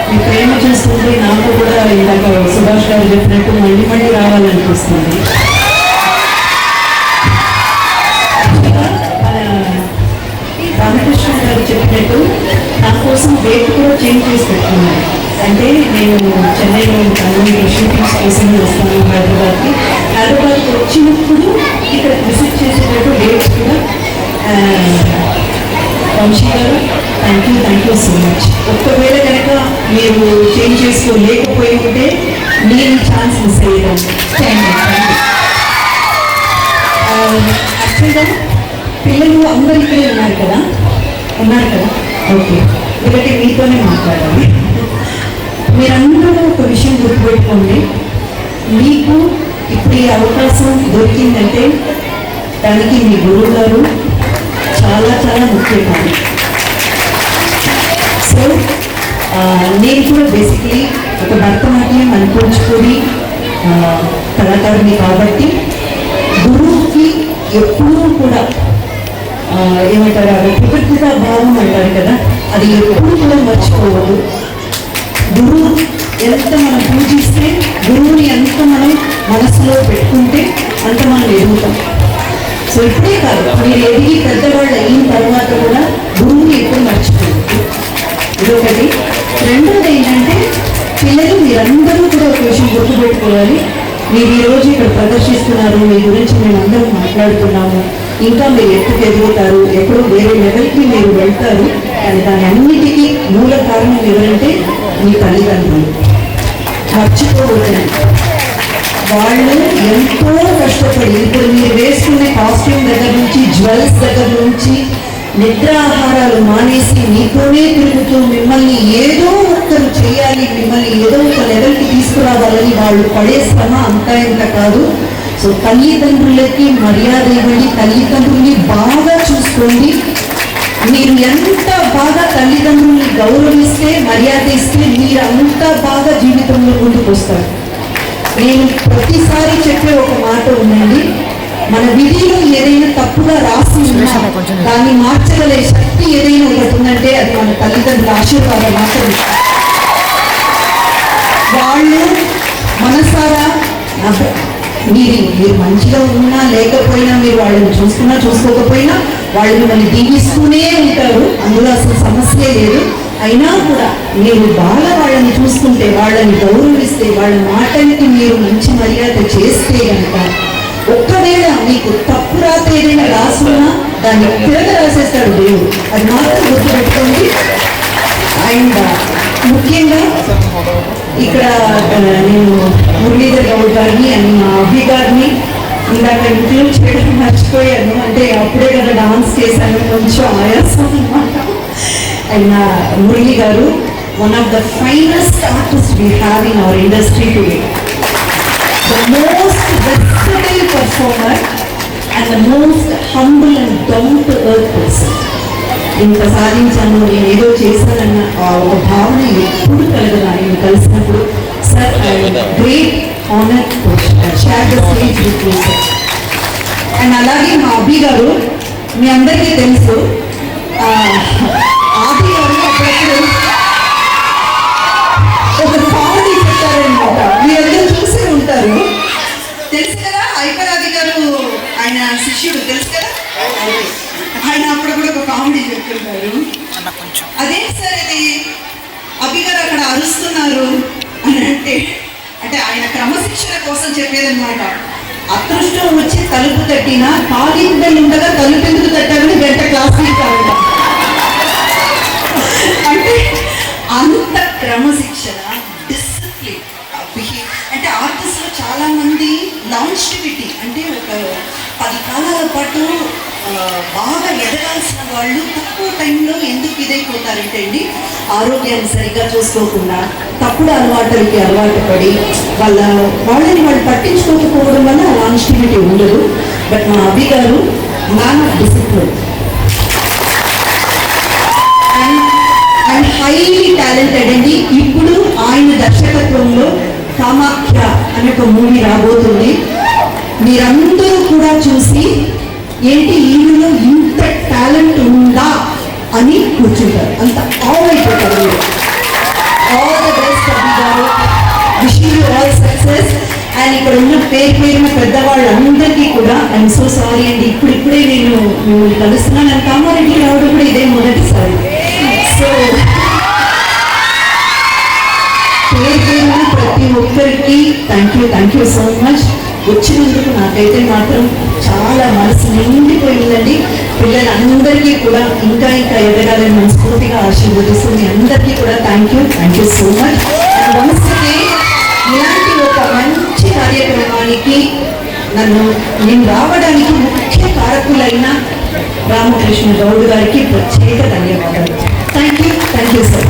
మీ ప్రేమ చూస్తుంటే నాకు కూడా ఇందాక సుభాష్ గారు చెప్పినట్టు మళ్ళీ మళ్ళీ రావాలనిపిస్తుంది. రామకృష్ణ గారు చెప్పినట్టు నా కోసం డేట్ కూడా చేంజ్ చేసి పెట్టుకున్నాను. అంటే నేను చెన్నైలో ఉంటాను, షూటింగ్స్ కోసం వస్తాను హైదరాబాద్కి వచ్చినప్పుడు ఇక్కడ విజిట్ చేసేటట్టు డేట్స్ కూడా వంశీ గారు థ్యాంక్ యూ సో మచ్. ఒక్కవేళ కనుక మీరు చేంజ్ చేసుకోలేకపోయి ఉంటే నేను ఛాన్స్ మిస్ అయ్యాను. యాక్చువల్గా పిల్లలు అందరు ఇక్కడే ఉన్నారు కదా ఓకే, ఎందుకంటే మీతోనే మాట్లాడాలి. మీరందరూ ఒక విషయం గుర్తుపెట్టుకోండి, మీకు ఇప్పుడు ఈ అవకాశం దొరికిందంటే దానికి మీ గురువు గారు చాలా చాలా ముఖ్యమైన. సో నేను కూడా బేసిక్లీ ఒక భరతనాట్యం అనుకుంచుకొని కళాకారుని కాబట్టి గురువుకి ఎప్పుడూ కూడా ఏమంటారు కృతజ్ఞతా భావం అంటారు కదా, అది ఎప్పుడూ కూడా మర్చిపోవద్దు. గురువు ఎంత మనం పూజిస్తే, గురువుని ఎంత మనం మనసులో పెట్టుకుంటే అంత మనం ఎదుగుతాం. సో ఇప్పుడే కాదు, మీరు ఎదిగి పెద్దవాళ్ళు అయిన తర్వాత కూడా గురువుని ఎప్పుడు మర్చిపోవద్దు. ఇదొకటి. రెండోది ఏంటంటే పిల్లలు మీరందరూ కూడా ఒక విషయం గుర్తుపెట్టుకోవాలి. మీరు ఈరోజు ఇక్కడ ప్రదర్శిస్తున్నారు, మీ గురించి మేము అందరం మాట్లాడుతున్నాము, ఇంకా మీరు ఎత్తుకు ఎదుగుతారు, ఎక్కడో వేరే లెవెల్కి మీరు వెళ్తారు. కానీ దాని అన్నిటికీ మూల కారణం ఎవరంటే మీ తల్లిదండ్రులు. మర్చిపోవద్దండి, వాళ్ళు ఎంతో కష్టపడి ఇప్పుడు మీరు వేసుకునే కాస్ట్యూమ్ దగ్గర నుంచి, జ్యువెల్స్ దగ్గర నుంచి, నిద్రాహారాలు మానేసి మీతోనే తిరుగుతూ మిమ్మల్ని ఏదో ఒక్కరు చేయాలి, మిమ్మల్ని ఏదో ఒక లెవెల్కి తీసుకురావాలని వాళ్ళు పడే శ్రమ అంతా ఇంత కాదు. సో తల్లిదండ్రులకి మర్యాద ఇవ్వండి, తల్లిదండ్రుల్ని బాగా చూసుకోండి. మీరు ఎంత బాగా తల్లిదండ్రుల్ని గౌరవిస్తే, మర్యాద ఇస్తే మీరు అంత బాగా జీవితంలో ముందుకు వస్తారు. నేను ప్రతిసారి చెప్పే ఒక మాట ఉందండి, మన విధిలో ఏదైనా తప్పుగా రాసి ఉన్నా దాన్ని మార్చగలే శక్తి ఏదైనా ఒకటి ఉందంటే అది మన తల్లిదండ్రుల ఆశీర్వాదం మాత్రమే. వాళ్ళు మనసారా మీరు మంచిగా ఉన్నా లేకపోయినా, మీరు వాళ్ళని చూసుకున్నా చూసుకోకపోయినా వాళ్ళు మిమ్మల్ని దీవిస్తూనే ఉంటారు, అందులో అసలు సమస్య లేదు. అయినా కూడా మీరు బాగా వాళ్ళని చూసుకుంటే, వాళ్ళని గౌరవిస్తే, వాళ్ళ మాటలకి మీరు మంచి మర్యాద చేస్తే కనుక ఒక్కవేళ మీకు తప్పు రాత ఏదైనా రాసున్నా దాన్ని తిరగ రాసేస్తాడు దేవుడు. అది మాత్రం గుర్తుపెట్టుకోండి. అండ్ ముఖ్యంగా ఇక్కడ నేను మురళీధర్ గౌడ్ గారిని అండ్ మా అభి గారిని ఇందాక ఇంక్లూడ్ చేయడం మర్చిపోయాను. అంటే అప్పుడే కదా డాన్స్ చేశాను, కొంచెం ఆయాసం అన్నమాట. అండ్ మురళి గారు one of the finest artist we have in our industry today. The most versatile performer and the most humble and down-to-earth person. ఇంత సాధించాను, నేను ఏదో చేశానన్న ఒక భావన ఎప్పుడు కలగదు ఆయన కలిసినప్పుడు. Sir, great honour share the stage with you sir. And అలాగే మా అభి గారు, మీ అందరికీ తెలుసు, ఆది గారు అప్పుడప్పుడు ఒక కామెడీ పెట్టారనమాట, మీరందరూ చూసే ఉంటారు. తెలుసు కదా, ఐపరాది గారు ఆయన శిష్యుడు, తెలుసు కదా, ఆయన అప్పుడప్పుడు ఒక కామెడీ చెప్తుంటారు. అదే సార్ ఇది అభి గారు అక్కడ అరుస్తున్నారు అని అంటే ఆయన క్రమశిక్షణ కోసం చెప్పేదన్నమాట. అదృష్టం వచ్చి తలుపు తట్టినా కాలింగ్ బెల్ ఉండగా తలుపు ఎందుకు తట్టారని గంట క్లాస్ కావాలంట. అంటే అంత క్రమశిక్షణ, డిసిప్లిన్, అంటే ఆర్టిస్ట్లో చాలా మంది లాంజివిటీ అంటే ఒక 10 కాలాల పాటు బాగా ఎదగాల్సిన వాళ్ళు తక్కువ టైంలో ఎందుకు ఇదైపోతారంటే అండి, ఆరోగ్యాన్ని సరిగ్గా చూసుకోకుండా తప్పుడు అలవాటులకి అలవాటు పడి వాళ్ళని వాళ్ళు పట్టించుకోకపోవడం వల్ల లాంజివిటీ ఉండదు. బట్ మా అభి గారు man of discipline and highly talented అండి. ఇప్పుడు ఆయన దర్శకత్వంలో కామాఖ్య అనే ఒక మూవీ రాబోతుంది. మీరందరూ కూడా చూసి ఏంటి ఈయనలో ఇంత టాలెంట్ ఉందా అని కూర్చుంటారు, అంత ఆల్ అయిపోతారు. Wishing you all success. And ఇక్కడ ఉన్న పేరున పెద్దవాళ్ళందరికీ కూడా ఐఎమ్ సో సారీ అండి, ఇప్పుడిప్పుడే నేను మిమ్మల్ని కలుస్తున్నాను. నేను కామారెడ్డికి రావడం కూడా ఇదే మొదటిసారి. సో పేరున ప్రతి ఒక్కరికి థ్యాంక్ యూ సో మచ్. వచ్చినందుకు నాకైతే మాత్రం చాలా మనసు నిండిపోయిందండి. పిల్లలందరికీ కూడా ఇంకా ఎదగాలని మనస్ఫూర్తిగా ఆశీర్వదిస్తుంది. అందరికీ కూడా thank you so much. And once again ఇలాంటి ఒక మంచి కార్యక్రమానికి నేను రావడానికి ముఖ్య కారకులైన రామకృష్ణ గౌడ్ గారికి ప్రత్యేక ధన్యవాదాలు. Thank you sir.